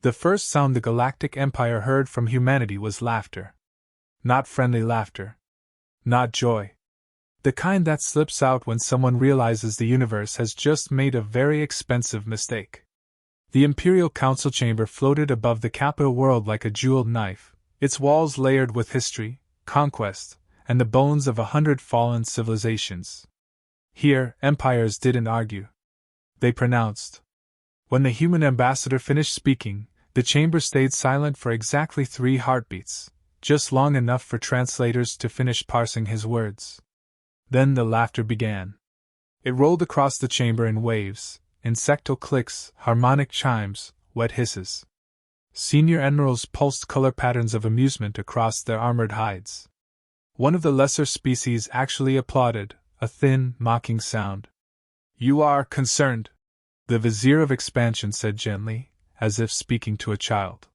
The first sound the Galactic Empire heard from humanity was laughter. Not friendly laughter. Not joy. The kind that slips out when someone realizes the universe has just made a very expensive mistake. The Imperial Council chamber floated above the capital world like a jeweled knife, its walls layered with history, conquest, and the bones of 100 fallen civilizations. Here, empires didn't argue. They pronounced. When the human ambassador finished speaking, the chamber stayed silent for exactly 3 heartbeats, just long enough for translators to finish parsing his words. Then the laughter began. It rolled across the chamber in waves, insectal clicks, harmonic chimes, wet hisses. Senior admirals pulsed color patterns of amusement across their armored hides. One of the lesser species actually applauded, a thin, mocking sound. "You are concerned," the Vizier of Expansion said gently, as if speaking to a child.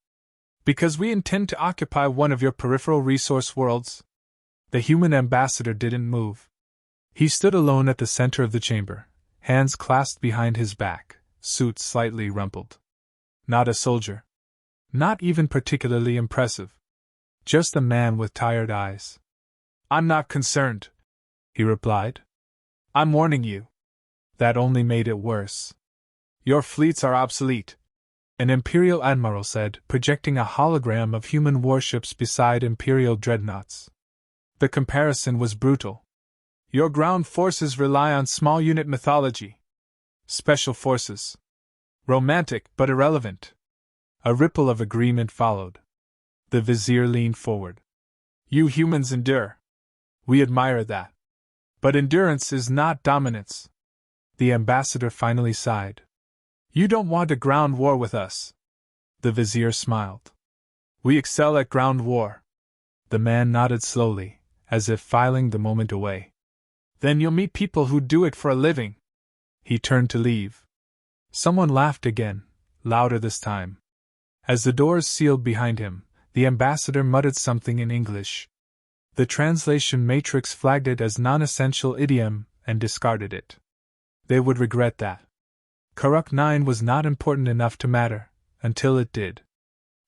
"Because we intend to occupy one of your peripheral resource worlds?" The human ambassador didn't move. He stood alone at the center of the chamber, hands clasped behind his back, suit slightly rumpled. Not a soldier. Not even particularly impressive. Just a man with tired eyes. "I'm not concerned," he replied. "I'm warning you." That only made it worse. "Your fleets are obsolete," an Imperial admiral said, projecting a hologram of human warships beside Imperial dreadnoughts. The comparison was brutal. "Your ground forces rely on small unit mythology. Special forces. Romantic but irrelevant." A ripple of agreement followed. The Vizier leaned forward. "You humans endure. We admire that. But endurance is not dominance." The ambassador finally sighed. "You don't want a ground war with us." The Vizier smiled. "We excel at ground war." The man nodded slowly, as if filing the moment away. "Then you'll meet people who do it for a living." He turned to leave. Someone laughed again, louder this time. As the doors sealed behind him, the ambassador muttered something in English. The translation matrix flagged it as non-essential idiom and discarded it. They would regret that. Karak 9 was not important enough to matter, until it did.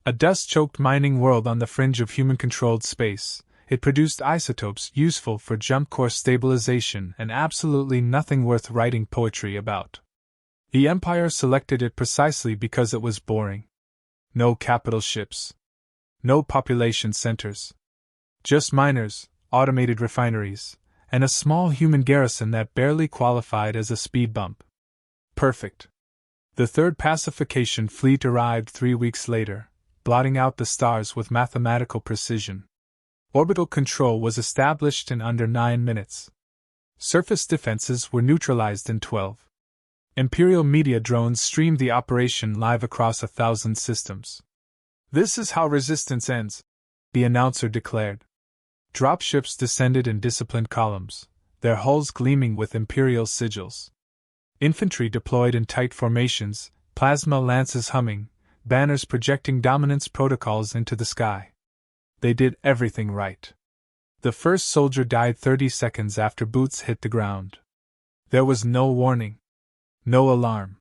A dust-choked mining world on the fringe of human-controlled space, it produced isotopes useful for jump core stabilization and absolutely nothing worth writing poetry about. The Empire selected it precisely because it was boring. No capital ships. No population centers. Just miners, automated refineries, and a small human garrison that barely qualified as a speed bump. Perfect. The third pacification fleet arrived 3 weeks later, blotting out the stars with mathematical precision. Orbital control was established in under 9 minutes. Surface defenses were neutralized in 12. Imperial media drones streamed the operation live across 1,000 systems. "This is how resistance ends," the announcer declared. Dropships descended in disciplined columns, their hulls gleaming with Imperial sigils. Infantry deployed in tight formations, plasma lances humming, banners projecting dominance protocols into the sky. They did everything right. The first soldier died 30 seconds after boots hit the ground. There was no warning. No alarm.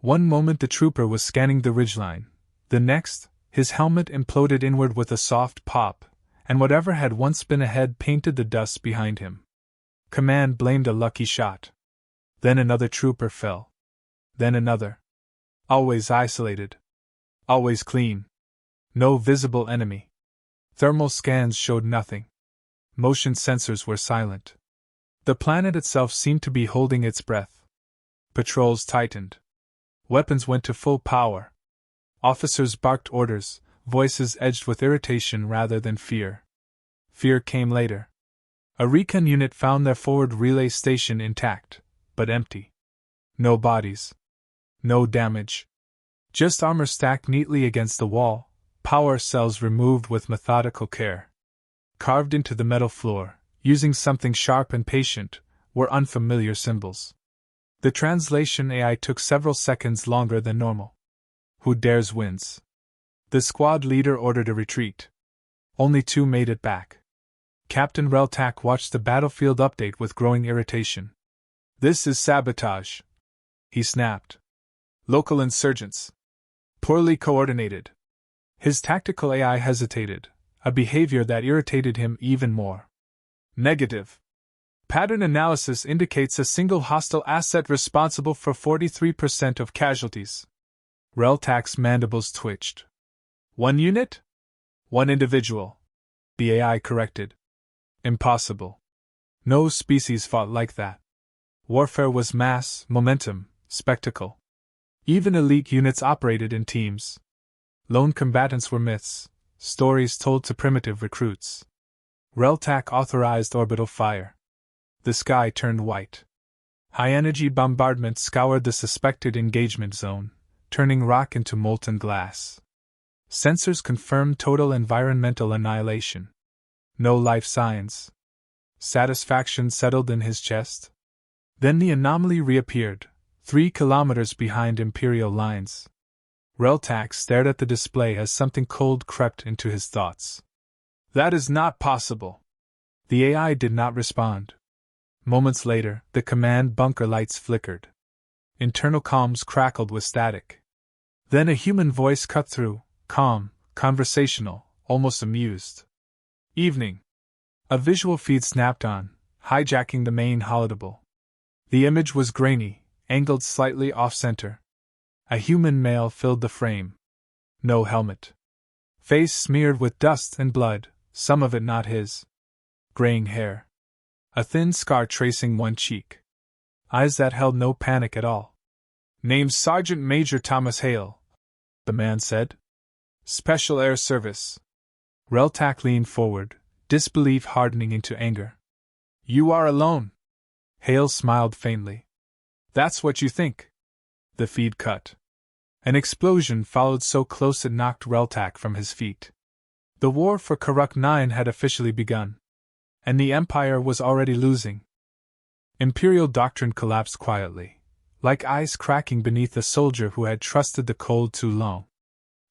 One moment the trooper was scanning the ridgeline. The next, his helmet imploded inward with a soft pop, and whatever had once been ahead painted the dust behind him. Command blamed a lucky shot. Then another trooper fell. Then another. Always isolated. Always clean. No visible enemy. Thermal scans showed nothing. Motion sensors were silent. The planet itself seemed to be holding its breath. Patrols tightened. Weapons went to full power. Officers barked orders, voices edged with irritation rather than fear. Fear came later. A recon unit found their forward relay station intact, but empty. No bodies. No damage. Just armor stacked neatly against the wall, power cells removed with methodical care. Carved into the metal floor, using something sharp and patient, were unfamiliar symbols. The translation AI took several seconds longer than normal. Who dares wins. The squad leader ordered a retreat. Only 2 made it back. Captain Reltak watched the battlefield update with growing irritation. "This is sabotage," he snapped. "Local insurgents. Poorly coordinated. His tactical AI hesitated, a behavior that irritated him even more. Negative. Pattern analysis indicates a single hostile asset responsible for 43% of casualties. Reltak's mandibles twitched. One unit? One individual. The AI corrected. Impossible. No species fought like that. Warfare was mass, momentum, spectacle. Even elite units operated in teams. Lone combatants were myths, stories told to primitive recruits. Reltak authorized orbital fire. The sky turned white. High-energy bombardment scoured the suspected engagement zone, turning rock into molten glass. Sensors confirmed total environmental annihilation. No life signs. Satisfaction settled in his chest. Then the anomaly reappeared, 3 kilometers behind Imperial lines. Reltak stared at the display as something cold crept into his thoughts. That is not possible. The AI did not respond. Moments later, the command bunker lights flickered. Internal comms crackled with static. Then a human voice cut through, calm, conversational, almost amused. Evening. A visual feed snapped on, hijacking the main holodeble. The image was grainy, angled slightly off-center. A human male filled the frame. No helmet. Face smeared with dust and blood, some of it not his. Graying hair. A thin scar tracing one cheek. Eyes that held no panic at all. Named Sergeant Major Thomas Hale, the man said. Special Air Service. Reltak leaned forward, disbelief hardening into anger. You are alone. Hale smiled faintly. That's what you think. The feed cut. An explosion followed so close it knocked Reltak from his feet. The war for Karak 9 had officially begun. And the Empire was already losing. Imperial doctrine collapsed quietly, like ice cracking beneath a soldier who had trusted the cold too long.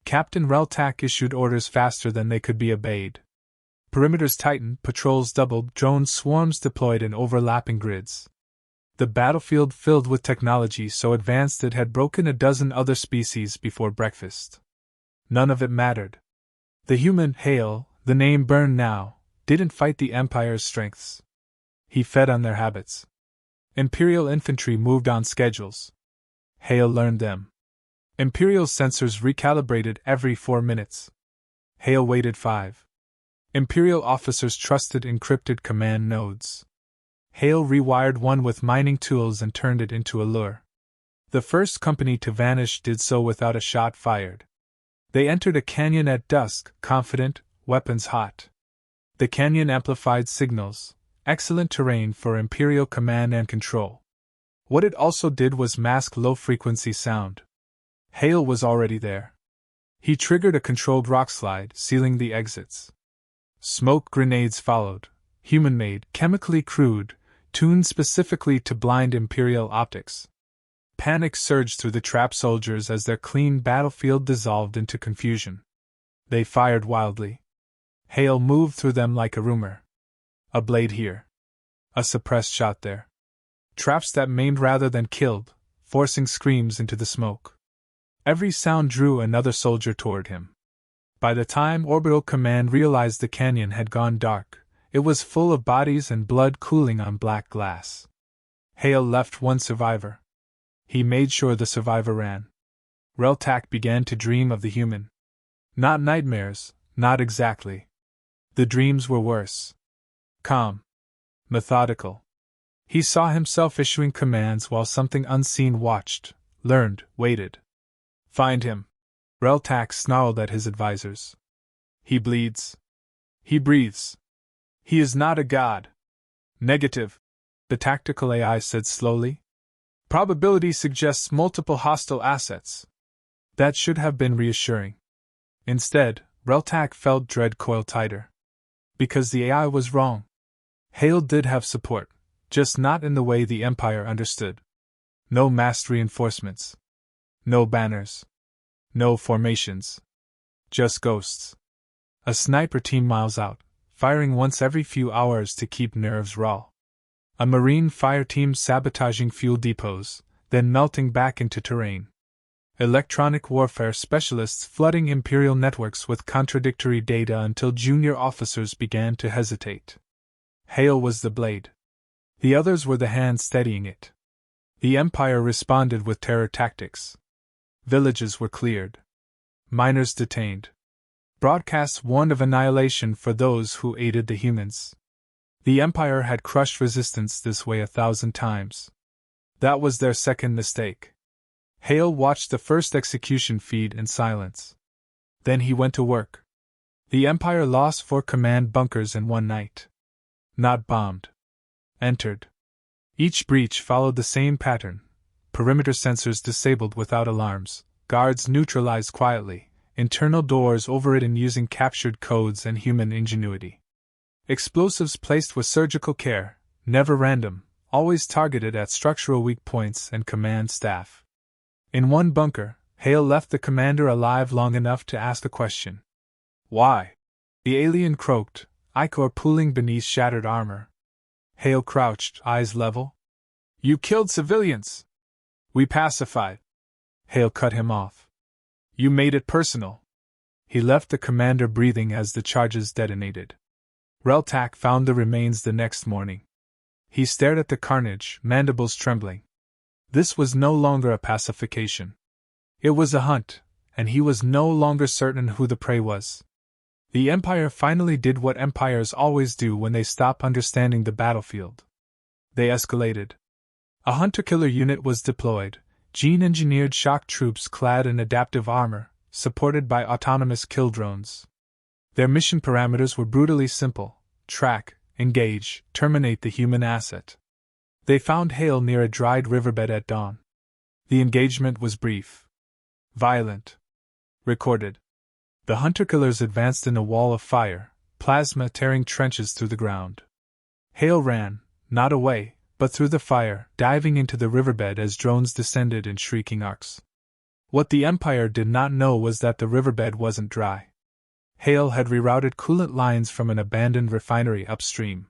Captain Reltak issued orders faster than they could be obeyed. Perimeters tightened, patrols doubled, drone swarms deployed in overlapping grids. The battlefield filled with technology so advanced it had broken a dozen other species before breakfast. None of it mattered. The human, Hale, the name burned now, didn't fight the Empire's strengths. He fed on their habits. Imperial infantry moved on schedules. Hale learned them. Imperial sensors recalibrated every 4 minutes. Hale waited 5. Imperial officers trusted encrypted command nodes. Hale rewired one with mining tools and turned it into a lure. The first company to vanish did so without a shot fired. They entered a canyon at dusk, confident, weapons hot. The canyon amplified signals, excellent terrain for Imperial command and control. What it also did was mask low-frequency sound. Hale was already there. He triggered a controlled rockslide, sealing the exits. Smoke grenades followed, human-made, chemically crude, tuned specifically to blind Imperial optics. Panic surged through the trapped soldiers as their clean battlefield dissolved into confusion. They fired wildly. Hale moved through them like a rumor. A blade here. A suppressed shot there. Traps that maimed rather than killed, forcing screams into the smoke. Every sound drew another soldier toward him. By the time Orbital Command realized the canyon had gone dark, it was full of bodies and blood cooling on black glass. Hale left one survivor. He made sure the survivor ran. Reltak began to dream of the human. Not nightmares, not exactly. The dreams were worse. Calm. Methodical. He saw himself issuing commands while something unseen watched, learned, waited. Find him. Reltak snarled at his advisors. He bleeds. He breathes. He is not a god. Negative. The tactical AI said slowly. Probability suggests multiple hostile assets. That should have been reassuring. Instead, Reltak felt dread coil tighter. Because the AI was wrong. Hale did have support, just not in the way the Empire understood. No massed reinforcements. No banners. No formations. Just ghosts. A sniper team miles out, firing once every few hours to keep nerves raw. A marine fire team sabotaging fuel depots, then melting back into terrain. Electronic warfare specialists flooding imperial networks with contradictory data until junior officers began to hesitate. Hale was the blade. The others were the hands steadying it. The Empire responded with terror tactics. Villages were cleared. Miners detained. Broadcasts warned of annihilation for those who aided the humans. The Empire had crushed resistance this way 1,000 times. That was their second mistake. Hale watched the first execution feed in silence. Then he went to work. The Empire lost 4 command bunkers in one night. Not bombed. Entered. Each breach followed the same pattern. Perimeter sensors disabled without alarms, guards neutralized quietly, internal doors overridden using captured codes and human ingenuity. Explosives placed with surgical care, never random, always targeted at structural weak points and command staff. In one bunker, Hale left the commander alive long enough to ask a question. Why? The alien croaked, ichor pooling beneath shattered armor. Hale crouched, eyes level. You killed civilians! We pacified. Hale cut him off. You made it personal. He left the commander breathing as the charges detonated. Reltak found the remains the next morning. He stared at the carnage, mandibles trembling. This was no longer a pacification. It was a hunt, and he was no longer certain who the prey was. The Empire finally did what empires always do when they stop understanding the battlefield. They escalated. A hunter-killer unit was deployed, gene-engineered shock troops clad in adaptive armor, supported by autonomous kill drones. Their mission parameters were brutally simple: track, engage, terminate the human asset. They found Hale near a dried riverbed at dawn. The engagement was brief. Violent. Recorded. The hunter-killers advanced in a wall of fire, plasma tearing trenches through the ground. Hale ran, not away, but through the fire, diving into the riverbed as drones descended in shrieking arcs. What the Empire did not know was that the riverbed wasn't dry. Hale had rerouted coolant lines from an abandoned refinery upstream.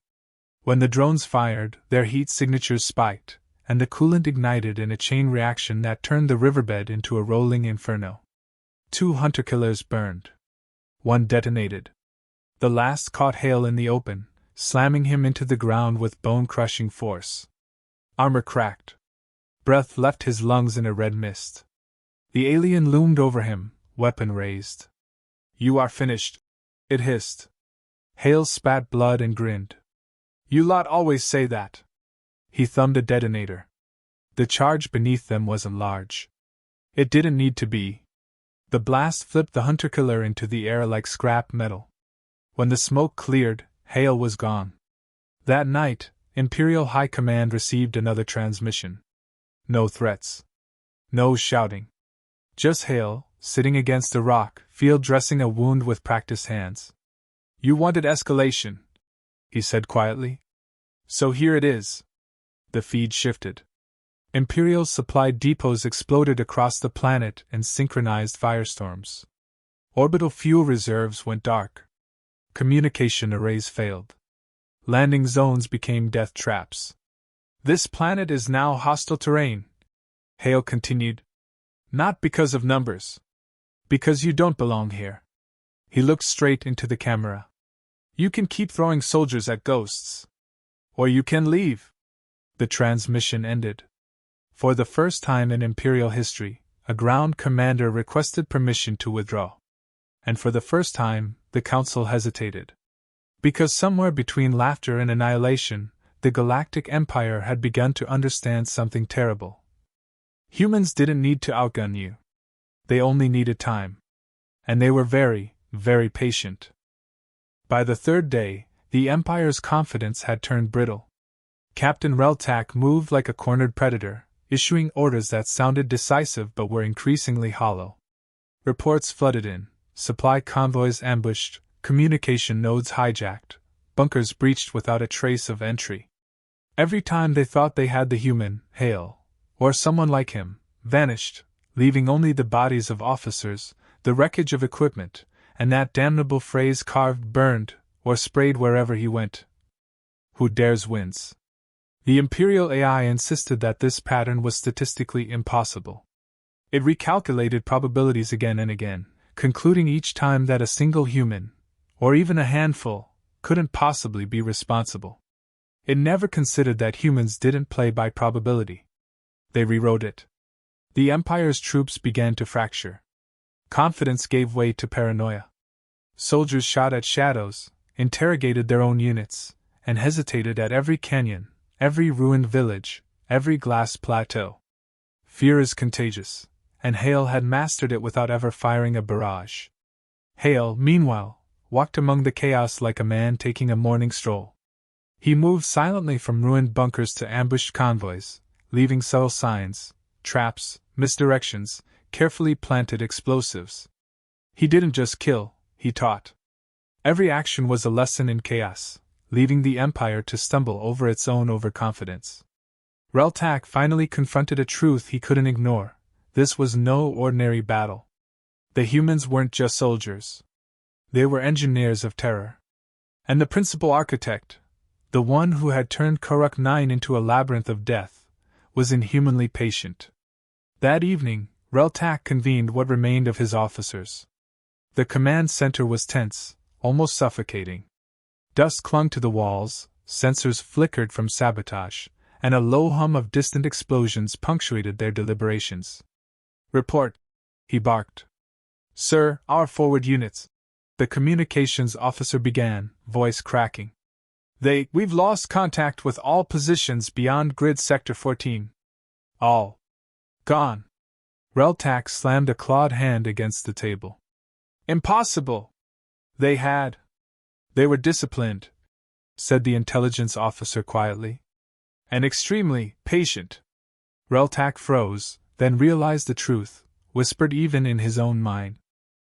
When the drones fired, their heat signatures spiked, and the coolant ignited in a chain reaction that turned the riverbed into a rolling inferno. 2 hunter-killers burned. 1 detonated. The last caught Hale in the open, slamming him into the ground with bone-crushing force. Armor cracked. Breath left his lungs in a red mist. The alien loomed over him, weapon raised. You are finished, it hissed. Hale spat blood and grinned. You lot always say that. He thumbed a detonator. The charge beneath them wasn't large. It didn't need to be. The blast flipped the hunter-killer into the air like scrap metal. When the smoke cleared, Hale was gone. That night, Imperial High Command received another transmission. No threats. No shouting. Just Hale, sitting against a rock, field dressing a wound with practiced hands. You wanted escalation, he said quietly. So here it is. The feed shifted. Imperial supply depots exploded across the planet in synchronized firestorms. Orbital fuel reserves went dark. Communication arrays failed. Landing zones became death traps. This planet is now hostile terrain, Hale continued. Not because of numbers. Because you don't belong here. He looked straight into the camera. You can keep throwing soldiers at ghosts. Or you can leave. The transmission ended. For the first time in Imperial history, a ground commander requested permission to withdraw. And for the first time, the Council hesitated. Because somewhere between laughter and annihilation, the Galactic Empire had begun to understand something terrible. Humans didn't need to outgun you. They only needed time. And they were very, very patient. By the 3rd day, the Empire's confidence had turned brittle. Captain Reltak moved like a cornered predator, issuing orders that sounded decisive but were increasingly hollow. Reports flooded in, supply convoys ambushed, communication nodes hijacked, bunkers breached without a trace of entry. Every time they thought they had the human, Hale, or someone like him, vanished, leaving only the bodies of officers, the wreckage of equipment, and that damnable phrase carved, burned, or sprayed wherever he went. Who dares wins. The Imperial AI insisted that this pattern was statistically impossible. It recalculated probabilities again and again, concluding each time that a single human, or even a handful, couldn't possibly be responsible. It never considered that humans didn't play by probability. They rewrote it. The Empire's troops began to fracture. Confidence gave way to paranoia. Soldiers shot at shadows, interrogated their own units, and hesitated at every canyon, every ruined village, every glass plateau. Fear is contagious, and Hale had mastered it without ever firing a barrage. Hale, meanwhile, walked among the chaos like a man taking a morning stroll. He moved silently from ruined bunkers to ambushed convoys, leaving subtle signs, traps, misdirections, carefully planted explosives. He didn't just kill, he taught. Every action was a lesson in chaos, leaving the Empire to stumble over its own overconfidence. Reltak finally confronted a truth he couldn't ignore. This was no ordinary battle. The humans weren't just soldiers. They were engineers of terror. And the principal architect, the one who had turned Karak 9 into a labyrinth of death, was inhumanly patient. That evening, Reltak convened what remained of his officers. The command center was tense, almost suffocating. Dust clung to the walls, sensors flickered from sabotage, and a low hum of distant explosions punctuated their deliberations. "Report," he barked. "Sir, our forward units," the communications officer began, voice cracking. We've lost contact with all positions beyond grid sector 14. All gone." Reltak slammed a clawed hand against the table. "Impossible! They were disciplined," said the intelligence officer quietly. "And extremely patient." Reltak froze, then realized the truth, whispered even in his own mind.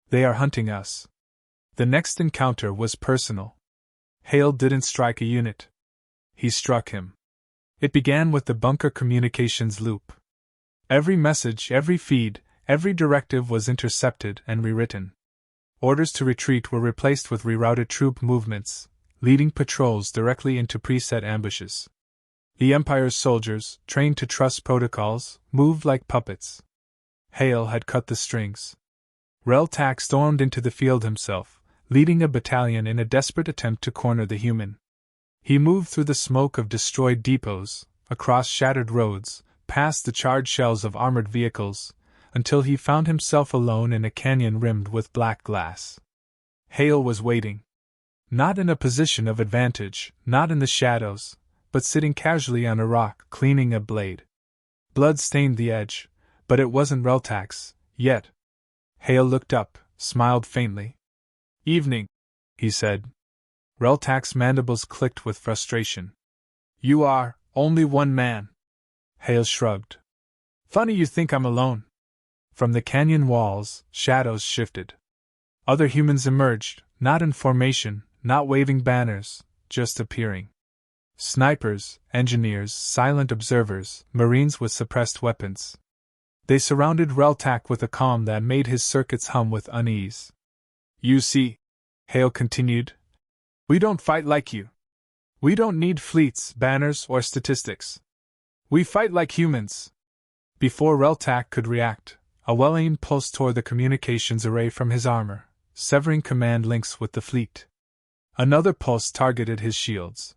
"They are hunting us." The next encounter was personal. Hale didn't strike a unit. He struck him. It began with the bunker communications loop. Every message, every feed, every directive was intercepted and rewritten. Orders to retreat were replaced with rerouted troop movements, leading patrols directly into preset ambushes. The Empire's soldiers, trained to trust protocols, moved like puppets. Hale had cut the strings. Reltak stormed into the field himself, leading a battalion in a desperate attempt to corner the human. He moved through the smoke of destroyed depots, across shattered roads, past the charred shells of armored vehicles, until he found himself alone in a canyon rimmed with black glass. Hale was waiting. Not in a position of advantage, not in the shadows, but sitting casually on a rock, cleaning a blade. Blood stained the edge, but it wasn't Reltak's, yet. Hale looked up, smiled faintly. "Evening," he said. Reltak's mandibles clicked with frustration. "You are only one man." Hale shrugged. "Funny you think I'm alone." From the canyon walls, shadows shifted. Other humans emerged, not in formation, not waving banners, just appearing. Snipers, engineers, silent observers, Marines with suppressed weapons. They surrounded Reltak with a calm that made his circuits hum with unease. "You see," Hale continued, "we don't fight like you. We don't need fleets, banners, or statistics. We fight like humans." Before Reltak could react, a well-aimed pulse tore the communications array from his armor, severing command links with the fleet. Another pulse targeted his shields.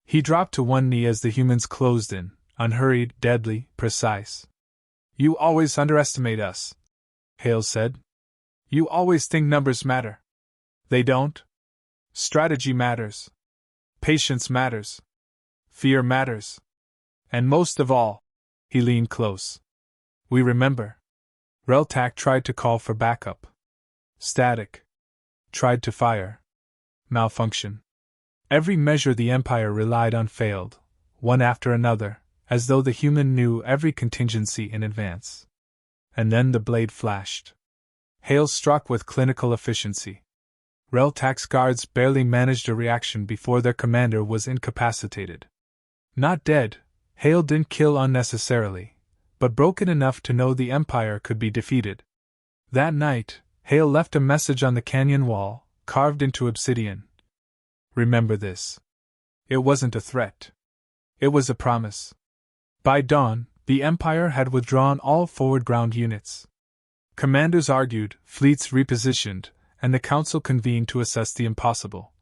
He dropped to one knee as the humans closed in, unhurried, deadly, precise. "You always underestimate us," Hale said. "You always think numbers matter. They don't. Strategy matters. Patience matters. Fear matters. And most of all," he leaned close, "we remember." Reltak tried to call for backup. Static. Tried to fire. Malfunction. Every measure the Empire relied on failed, one after another, as though the human knew every contingency in advance. And then the blade flashed. Hale struck with clinical efficiency. Reltak's guards barely managed a reaction before their commander was incapacitated. Not dead, Hale didn't kill unnecessarily, but broken enough to know the Empire could be defeated. That night, Hale left a message on the canyon wall, carved into obsidian. "Remember this." It wasn't a threat. It was a promise. By dawn, The Empire had withdrawn all forward ground units. Commanders argued, fleets repositioned, and the Council convened to assess the impossible.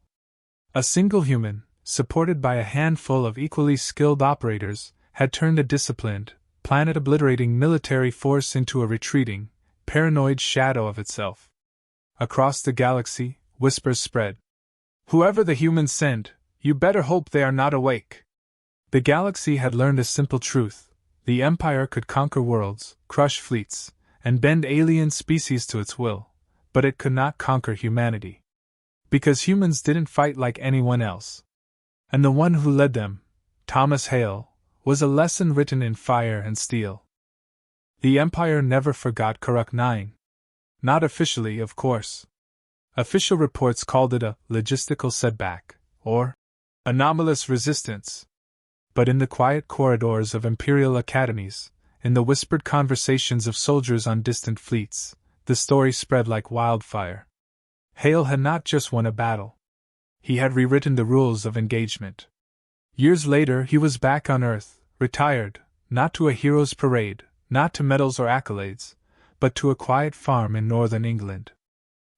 A single human, supported by a handful of equally skilled operators, had turned a disciplined, planet-obliterating military force into a retreating, paranoid shadow of itself. Across the galaxy, whispers spread. "Whoever the humans send, you better hope they are not awake." The galaxy had learned a simple truth: the Empire could conquer worlds, crush fleets, and bend alien species to its will, but it could not conquer humanity. Because humans didn't fight like anyone else. And the one who led them, Thomas Hale, was a lesson written in fire and steel. The Empire never forgot Karak 9. Not officially, of course. Official reports called it a logistical setback, or anomalous resistance. But in the quiet corridors of imperial academies, in the whispered conversations of soldiers on distant fleets, the story spread like wildfire. Hale had not just won a battle. He had rewritten the rules of engagement. Years later, he was back on Earth, retired, not to a hero's parade, not to medals or accolades, but to a quiet farm in northern England.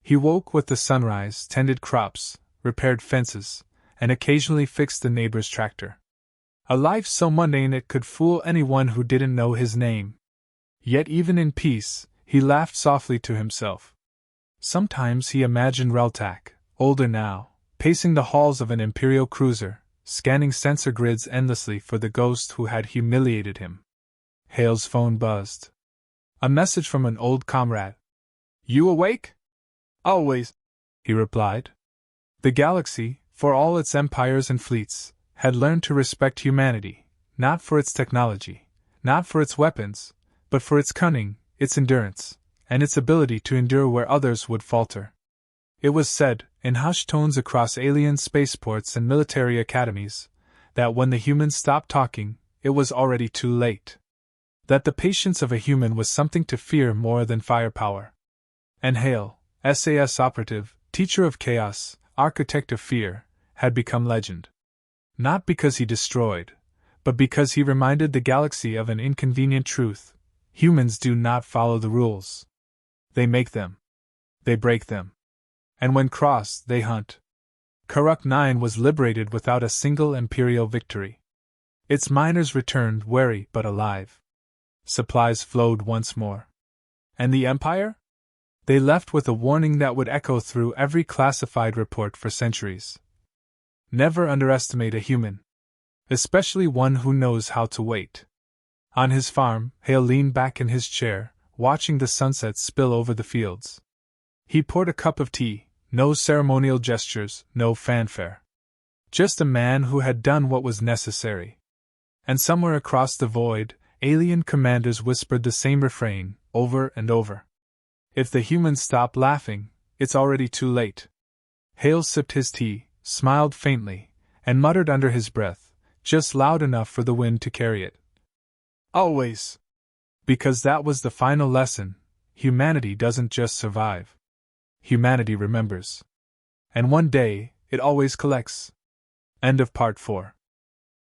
He woke with the sunrise, tended crops, repaired fences, and occasionally fixed the neighbor's tractor. A life so mundane it could fool anyone who didn't know his name. Yet even in peace, he laughed softly to himself. Sometimes he imagined Reltak, older now, pacing the halls of an imperial cruiser, scanning sensor grids endlessly for the ghost who had humiliated him. Hale's phone buzzed. A message from an old comrade. "You awake?" "Always," he replied. The galaxy, for all its empires and fleets, had learned to respect humanity, not for its technology, not for its weapons, but for its cunning, its endurance, and its ability to endure where others would falter. It was said, in hushed tones across alien spaceports and military academies, that when the humans stopped talking, it was already too late. That the patience of a human was something to fear more than firepower. And Hale, SAS Operative, teacher of chaos, architect of fear, had become legend. Not because he destroyed, but because he reminded the galaxy of an inconvenient truth: humans do not follow the rules. They make them. They break them. And when crossed, they hunt. Karak 9 was liberated without a single imperial victory. Its miners returned wary but alive. Supplies flowed once more. And the Empire? They left with a warning that would echo through every classified report for centuries. Never underestimate a human. Especially one who knows how to wait. On his farm, Hale leaned back in his chair, watching the sunset spill over the fields. He poured a cup of tea, no ceremonial gestures, no fanfare. Just a man who had done what was necessary. And somewhere across the void, alien commanders whispered the same refrain, over and over. If the humans stop laughing, it's already too late. Hale sipped his tea, smiled faintly, and muttered under his breath, just loud enough for the wind to carry it. Always. Because that was the final lesson: humanity doesn't just survive. Humanity remembers. And one day, it always collects. End of Part 4.